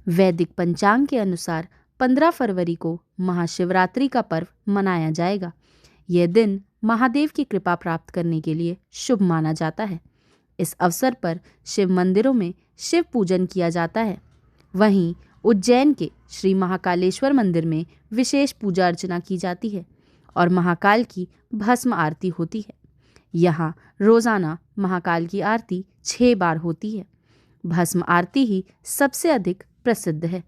वैदिक पंचांग के अनुसार 15 फरवरी को महाशिवरात्रि का पर्व मनाया जाएगा। यह दिन महादेव की कृपा प्राप्त करने के लिए शुभ माना जाता है। इस अवसर पर शिव मंदिरों में शिव पूजन किया जाता है। वहीं उज्जैन के श्री महाकालेश्वर मंदिर में विशेष पूजा अर्चना की जाती है और महाकाल की भस्म आरती होती है। यहाँ रोजाना महाकाल की आरती 6 बार होती है। भस्म आरती ही सबसे अधिक प्रसिद्ध है।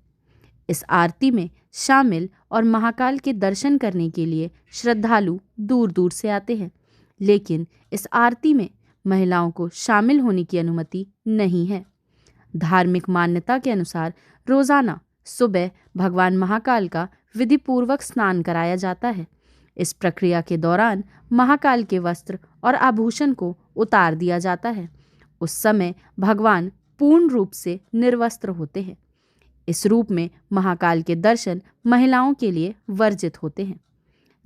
इस आरती में शामिल और महाकाल के दर्शन करने के लिए श्रद्धालु दूर दूर से आते हैं, लेकिन इस आरती में महिलाओं को शामिल होने की अनुमति नहीं है। धार्मिक मान्यता के अनुसार रोजाना सुबह भगवान महाकाल का विधिपूर्वक स्नान कराया जाता है। इस प्रक्रिया के दौरान महाकाल के वस्त्र और आभूषण को उतार दिया जाता है। उस समय भगवान पूर्ण रूप से निर्वस्त्र होते हैं। इस रूप में महाकाल के दर्शन महिलाओं के लिए वर्जित होते हैं।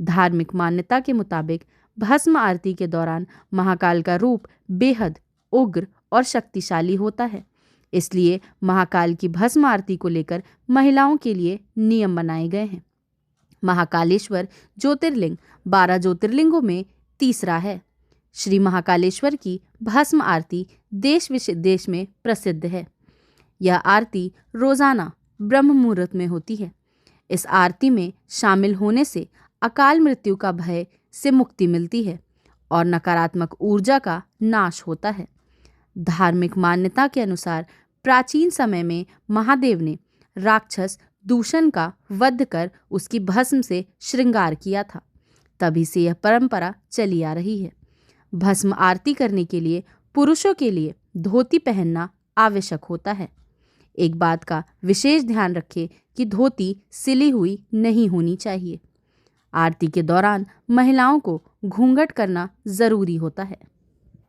धार्मिक मान्यता के मुताबिक भस्म आरती के दौरान महाकाल का रूप बेहद उग्र और शक्तिशाली होता है। इसलिए महाकाल की भस्म आरती को लेकर महिलाओं के लिए नियम बनाए गए हैं। महाकालेश्वर ज्योतिर्लिंग 12 ज्योतिर्लिंगों में तीसरा है। श्री महाकालेश्वर की भस्म आरती देश विदेश में प्रसिद्ध है। यह आरती रोजाना ब्रह्म मुहूर्त में होती है। इस आरती में शामिल होने से अकाल मृत्यु का भय से मुक्ति मिलती है और नकारात्मक ऊर्जा का नाश होता है। धार्मिक मान्यता के अनुसार प्राचीन समय में महादेव ने राक्षस दूषण का वध कर उसकी भस्म से श्रृंगार किया था। तभी से यह परंपरा चली आ रही है। भस्म आरती करने के लिए पुरुषों के लिए धोती पहनना आवश्यक होता है। एक बात का विशेष ध्यान रखें कि धोती सिली हुई नहीं होनी चाहिए। आरती के दौरान महिलाओं को घूंघट करना जरूरी होता है।